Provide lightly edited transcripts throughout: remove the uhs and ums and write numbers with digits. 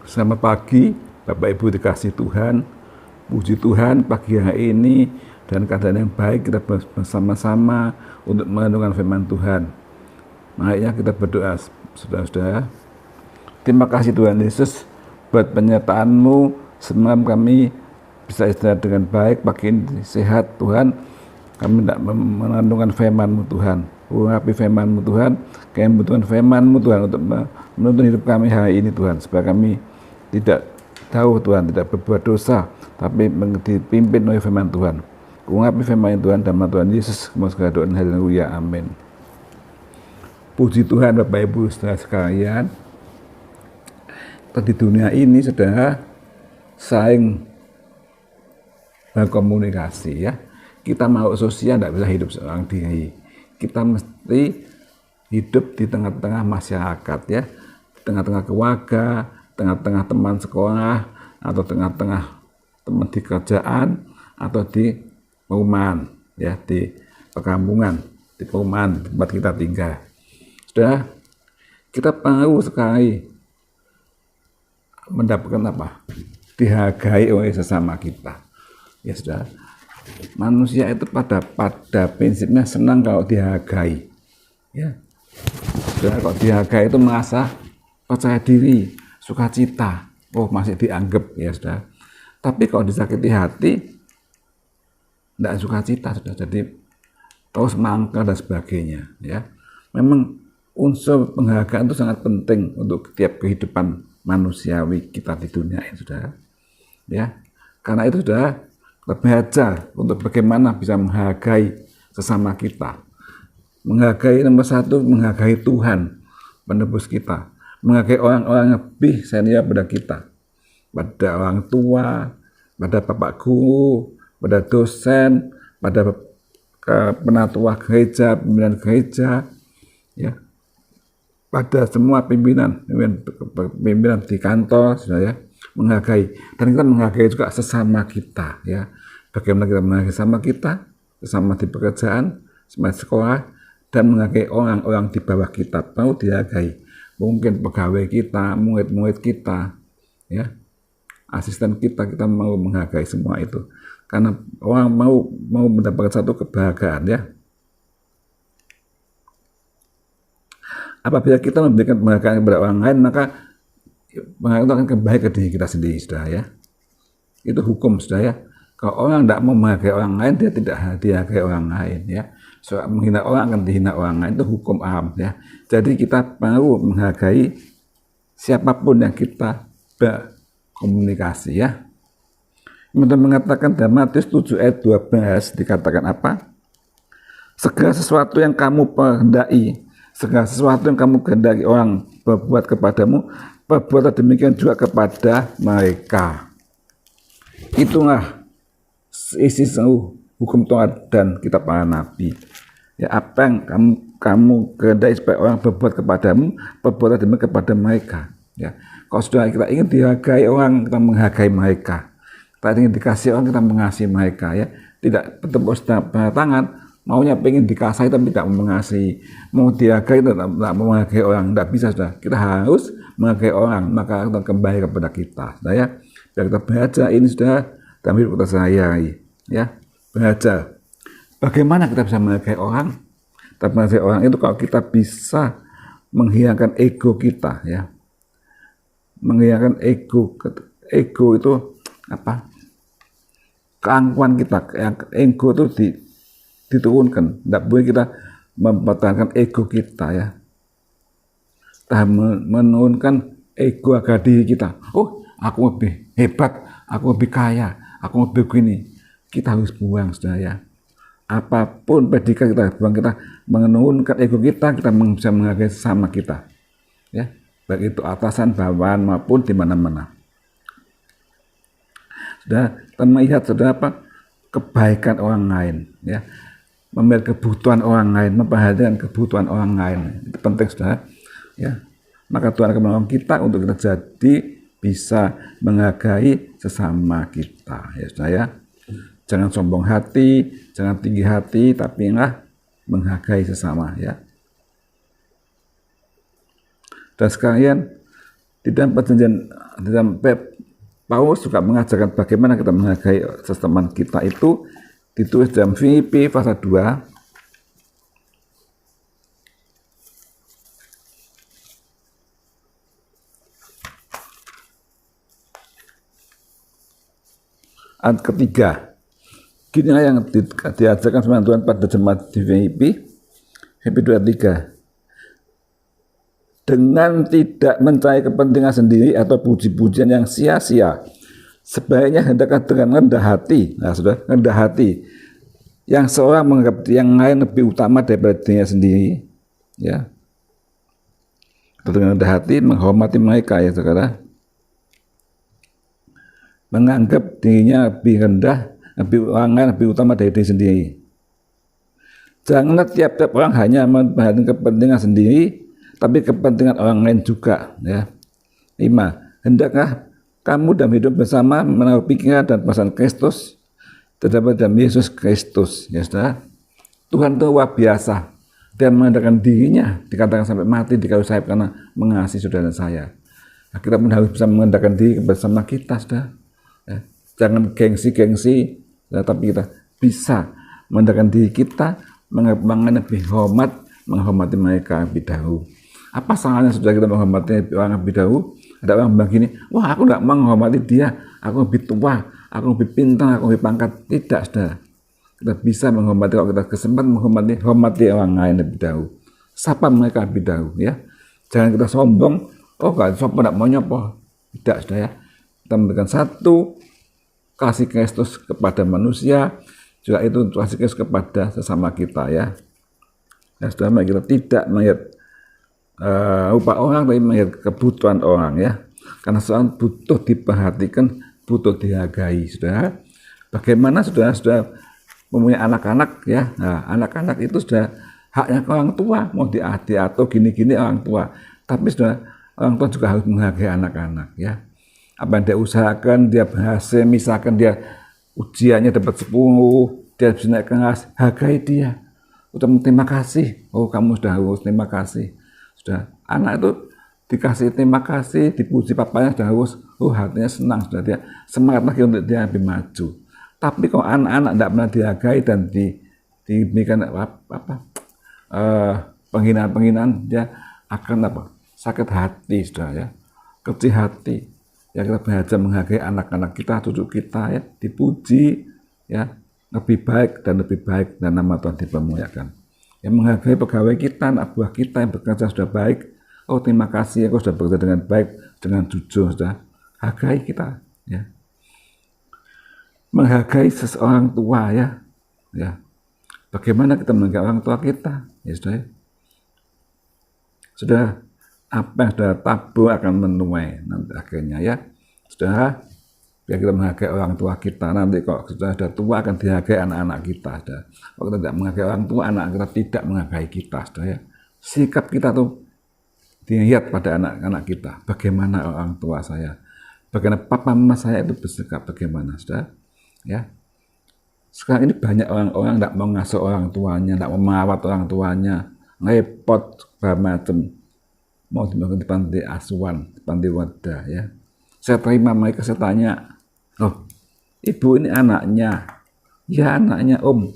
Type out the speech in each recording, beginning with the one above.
Selamat pagi, Bapak Ibu dikasih Tuhan. Puji Tuhan, pagi hari ini dan keadaan yang baik kita bersama-sama untuk merenungkan firman Tuhan. Marilah kita berdoa, saudara-saudara. Terima kasih Tuhan Yesus buat penyertaan-Mu. Semalam kami bisa istirahat dengan baik, pagi ini sehat Tuhan. Kami tidak merenungkan firman-Mu Tuhan. Urapi firman-Mu Tuhan, kami membutuhkan firman-Mu Tuhan untuk menuntun hidup kami hari ini Tuhan, supaya kami tidak tahu Tuhan, tidak berbuat dosa, tapi dipimpin oleh firman Tuhan. Urapi firman Tuhan dalam nama Tuhan Yesus, segala doa dan haleluya, amin. Puji Tuhan Bapak Ibu saudara sekalian. Di dunia ini saudara saling berkomunikasi ya. Kita makhluk sosial tidak bisa hidup seorang diri. Kita mesti hidup di tengah-tengah masyarakat ya, di tengah-tengah keluarga, tengah-tengah teman sekolah, atau tengah-tengah teman di kerjaan, atau di perumahan ya, di perkampungan, di perumahan tempat kita tinggal. Sudah, kita perlu sekali mendapatkan apa? Dihargai oleh sesama kita. Ya sudah, manusia itu pada prinsipnya senang kalau dihargai. Ya, sudah, kalau dihargai itu merasa percaya diri, sukacita, oh masih dianggap ya sudah. Tapi kalau disakiti hati, tidak sukacita sudah, jadi terus mangkal dan sebagainya ya. Memang unsur penghargaan itu sangat penting untuk tiap kehidupan manusiawi kita di dunia ini sudah ya. Karena itu sudah kita belajar untuk bagaimana bisa menghargai sesama kita. Menghargai nomor satu, menghargai Tuhan penebus kita, menghargai orang-orang yang lebih senior pada kita, pada orang tua, pada bapak guru, pada dosen, pada penatua gereja, pimpinan gereja, ya, pada semua pimpinan di kantor, sudah ya, menghargai. Dan kita menghargai juga sesama kita, ya. Bagaimana kita menghargai sesama kita, sesama di pekerjaan, sesama di sekolah, dan menghargai orang-orang di bawah kita, mau dihargai. Mungkin pegawai kita, murid-murid kita, ya, asisten kita mau menghargai semua itu. Karena orang mau mendapatkan satu kebahagiaan, ya. Apabila kita memberikan penghargaan kepada orang lain, maka penghargaan itu akan kembali ke diri kita sendiri, sudah ya. Itu hukum, sudah ya. Kalau orang tidak mau menghargai orang lain, dia tidak dihargai orang lain, ya. Soal menghina orang akan dihina orang lain, itu hukum alam, ya. Jadi kita perlu menghargai siapapun yang kita berkomunikasi, ya. Kemudian mengatakan dalam Matius 7 ayat 12 dikatakan apa? Segala sesuatu yang kamu kehendaki, segala sesuatu yang kamu kehendaki orang berbuat kepadamu, perbuatlah demikian juga kepada mereka. Itulah isi seluruh hukum Taurat dan kitab para nabi. Ya, apa yang kamu kehendaki supaya orang berbuat kepadamu, perbuatlah demikian kepada mereka. Ya, kalau sudah kita ingin dihargai orang, kita menghargai mereka. Kita ingin dikasih orang, kita mengasihi mereka. Ya, tidak bertepuk tangan. Maunya pengen dikasih tapi tidak mengasihi, mau dihargai tidak menghargai orang, tidak bisa sudah. Kita harus menghargai orang, maka kita kembali kepada kita, sudah ya. Dan kita belajar ini sudah dalam hidup kita sehari-hari, ya. Belajar bagaimana kita bisa menghargai orang. Kita menghargai orang itu kalau kita bisa menghilangkan ego kita, ya. Menghilangkan ego itu apa? Keangkuhan kita, ego itu diturunkan, tidak boleh kita mempertahankan ego kita, ya. Kita menurunkan ego harga diri kita. Oh, aku lebih hebat, aku lebih kaya, aku lebih begini. Kita harus buang, sudah ya. Apapun predikat kita buang, kita menurunkan ego kita bisa menghargai sesama kita, ya. Baik itu atasan, bawahan maupun di mana-mana. Sudah, kita melihat sudah apa? Kebaikan orang lain, ya. Memiliki kebutuhan orang lain, memperhatikan kebutuhan orang lain, itu penting sudah ya. Maka Tuhan akan menolong kita untuk kita jadi bisa menghargai sesama kita, ya sudah ya. Jangan sombong hati, jangan tinggi hati, tapi menghargai sesama, ya. Dan sekalian Di dalam perjanjian, di dalam Paulus juga mengajarkan bagaimana kita menghargai sesama kita, itu ditulis dalam Filipi pasal 2 ayat ketiga. Ginilah yang diajarkan firman Tuhan pada jemaat di Filipi 2:3. Dengan tidak mencari kepentingan sendiri atau puji-pujian yang sia-sia, sebaiknya hendaklah dengan rendah hati. Nah, sudah rendah hati. Yang seorang menganggap yang lain lebih utama daripada dirinya sendiri, ya. Dengan rendah hati menghormati mereka, ya saudara. Menganggap dirinya lebih rendah, orang lain lebih utama dari diri sendiri. Janganlah tiap-tiap orang hanya memperhatikan kepentingan sendiri, tapi kepentingan orang lain juga, ya. 5. Hendaklah kamu dalam hidup bersama menaruh pikiran dan perasaan Kristus terdapat dalam Yesus Kristus, ya saudara. Tuhan itu luar biasa. Dia mengadakan dirinya, dikatakan sampai mati di kayu salib karena mengasihi saudara dan saya. Nah, kita pun harus bisa mengadakan diri bersama kita, saudara. Ya. Jangan gengsi-gengsi, ya, tapi kita bisa mengadakan diri kita lebih hormat, menghormati mereka lebih dahulu. Apa salahnya sudah kita menghormati orang lebih dahulu? Ada orang bilang gini, wah aku tidak menghormati dia, aku lebih tua, aku lebih pintar, aku lebih pangkat. Tidak, saudara. Kita bisa menghormati, kalau kita kesempatan menghormati orang lain lebih dahulu. Sapa mereka lebih dahulu, ya. Jangan kita sombong, oh gak sombong, tidak mau nyopo. Tidak, saudara, ya. Kita memberikan satu kasih Kristus kepada manusia, juga itu kasih Kristus kepada sesama kita, ya. Ya, saudara, kita tidak melihat upah orang, tapi melihat kebutuhan orang, ya. Karena seorang butuh diperhatikan, butuh dihargai, saudara. Bagaimana saudara mempunyai anak-anak, ya. Nah, anak-anak itu sudah haknya ke orang tua, mau diatur gini-gini orang tua. Tapi sudah orang tua juga harus menghargai anak-anak, ya. Apa yang dia usahakan, dia berhasil, misalkan dia ujiannya dapat 10, dia bisa naik kelas, hargai dia. Udah terima kasih, oh kamu sudah harus terima kasih. Sudah, anak itu dikasih terima kasih, dipuji papanya sudah harus, oh hatinya senang, sudah dia semangat lagi untuk dia lebih maju. Tapi kalau anak-anak tidak pernah dihargai dan diberikan penghinaan-penghinaan, dia akan sakit hati, sudah, ya, kecil hati. Ya, kita belajar menghargai anak-anak kita, cucu kita, ya, dipuji, ya, lebih baik dan nama Tuhan dipermuliakan. Yang menghargai pegawai kita, anak buah kita yang bekerja sudah baik, oh terima kasih, aku sudah bekerja dengan baik, dengan jujur, sudah hargai kita, ya. Menghargai seseorang tua, ya. Bagaimana kita menghargai orang tua kita, ya sudah, ya. Sudah, apa yang sudah tabur akan menuai nanti akhirnya, ya. Sudah, biar kita menghargai orang tua kita, nanti kalau sudah tua akan dihargai anak-anak kita, sudah. Kalau kita tidak menghargai orang tua, anak kita tidak menghargai kita, sudah, ya. Sikap kita tuh dilihat pada anak-anak kita, bagaimana orang tua saya, bagaimana papa mama saya itu bersikap bagaimana, sudah, ya. Sekarang ini banyak orang-orang tidak mau ngasuh orang tuanya, tidak mau merawat orang tuanya, repot macam, mau di panti asuhan, di panti wadah, ya. Saya terima mereka, saya tanya, oh ibu ini anaknya, ya anaknya om,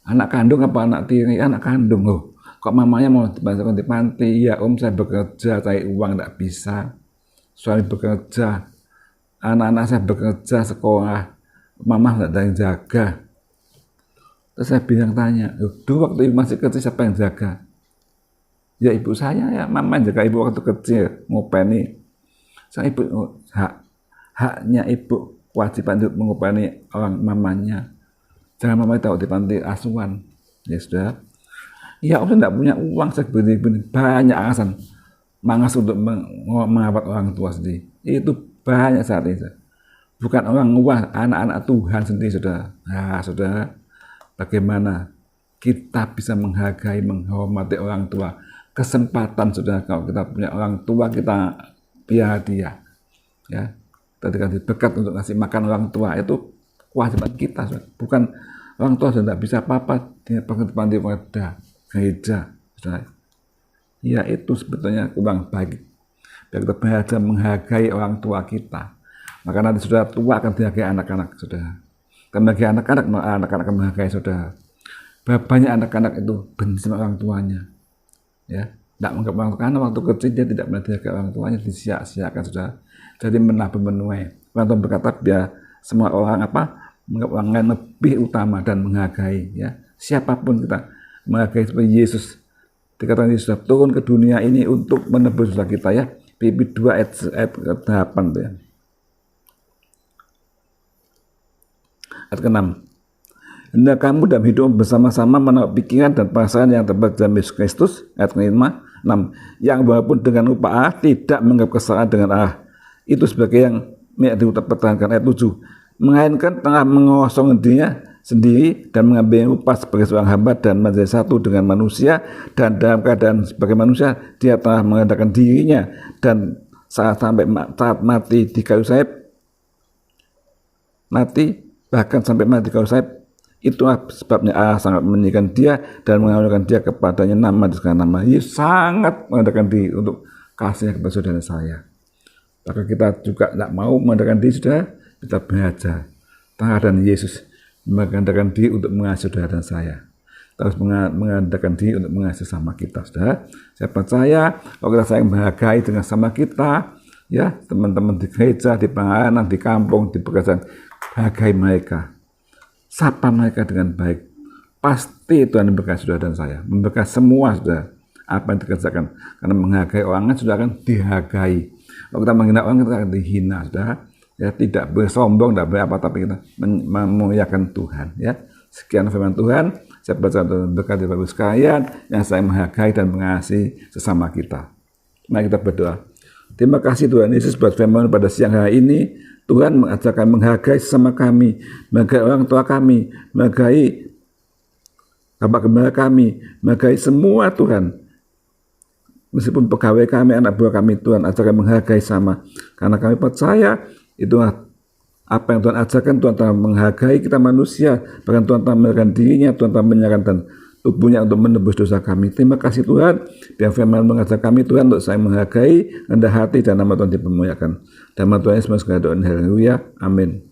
anak kandung apa anak tiri? Anak kandung. Oh kok mamanya mau dimasukkan di panti? Ya om, saya bekerja, cari uang tidak bisa, suami bekerja, anak-anak saya bekerja sekolah, mama tidak ada yang jaga. Terus saya bilang tanya, dulu waktu ibu masih kecil siapa yang jaga? Ya ibu saya, ya mama yang jaga ibu waktu kecil, ngopeni. Saya ibu, haknya ibu, kewajiban untuk mengopeni orang mamanya. Jangan mama tahu di panti asuhan, ya sudah. Ya om, saya tidak punya uang, saya banyak alasan mangas untuk merawat orang tua sendiri. Itu banyak saat ini. Bukan orang luar, anak-anak Tuhan sendiri, sudah. Nah, sudah, bagaimana kita bisa menghargai, menghormati orang tua. Kesempatan, sudah, kalau kita punya orang tua, kita biar dia, ya. Kita dikasih berkat untuk ngasih makan orang tua, itu kewajiban kita, sudah. Bukan orang tua sudah tidak bisa apa-apa, dia panti wadah, gereja, sudah. Ya itu sebetulnya kurang baik. biar kita belajar menghargai orang tua kita. Maka nanti saudara tua akan dihargai anak-anak saudara. Akan menghargai anak-anak, anak-anak akan menghargai saudara. Banyak anak-anak itu benci sama orang tuanya, ya, tidak menganggap orang tua, karena waktu kecil dia tidak pernah dihargai orang tuanya, disia-siakan saudara. Jadi menuai. Orang tua berkata biar semua orang menganggap orang lain lebih utama dan menghargai, ya, siapapun kita menghargai seperti Yesus. Dikatakan Yesus sudah turun ke dunia ini untuk menebus dosa kita, ya. Filipi 2 ayat 8 ya. Ayat ke-6. Hendak kamu dalam hidup bersama-sama menaruh pikiran dan perasaan yang terbaik dalam Yesus Kristus. Ayat ke-6. Yang walaupun dengan rupa Allah tidak menganggap kesalahan dengan Allah itu sebagai yang dipertahankan. Ayat 7. Melainkan telah mengosongkan dirinya sendiri dan mengambil rupa sebagai seorang hamba dan menjadi satu dengan manusia, dan dalam keadaan sebagai manusia dia telah merendahkan dirinya dan saat mati di kayu salib, bahkan sampai mati di kayu salib. Itulah sebabnya Allah sangat meninggikan dia dan mengawalkan dia kepadanya nama di segala nama. Yesus sangat merendahkan diri untuk kasihnya kepada saudara saya. Maka kita juga tidak mau merendahkan diri, saudara. Kita belajar teladan Yesus merendahkan diri untuk mengasihi saudara dan saya. Terus merendahkan diri untuk mengasihi sama kita, saudara. Saya percaya kalau kita saling menghargai dengan sama kita, ya, teman-teman di gereja, di pengajian, di kampung, di pekerjaan, hargai mereka. Sapa mereka dengan baik. Pasti Tuhan memberkati saudara dan saya. Memberkati semua saudara. Apa yang dikerjakan. Karena menghargai orang lain sudah akan dihargai. Kalau kita menghina orang, kita akan dihina saudara. Ya, tidak bersombong, tidak berapa, tapi kita memuliakan Tuhan. Ya. Sekian firman Tuhan. Saya baca dan berkati bagus sekalian yang saya menghargai dan mengasihi sesama kita. Mari kita berdoa. Terima kasih Tuhan Yesus buat firman pada siang hari ini. Tuhan mengajarkan menghargai sesama kami, menghargai orang tua kami, menghargai bapak gembala kami, menghargai semua Tuhan. Meskipun pegawai kami, anak buah kami, Tuhan ajarkan menghargai sama. Karena kami percaya itulah apa yang Tuhan ajarkan. Tuhan telah menghargai kita manusia, bahkan Tuhan telah menyerahkan dirinya, Tuhan telah menyerahkan tubuhnya untuk menebus dosa kami. Terima kasih Tuhan, biar firman mengajar kami Tuhan untuk saya menghargai, rendah hati, dan nama Tuhan dipermuliakan. Dan nama Tuhan Yesus segala doa, haleluya, amin.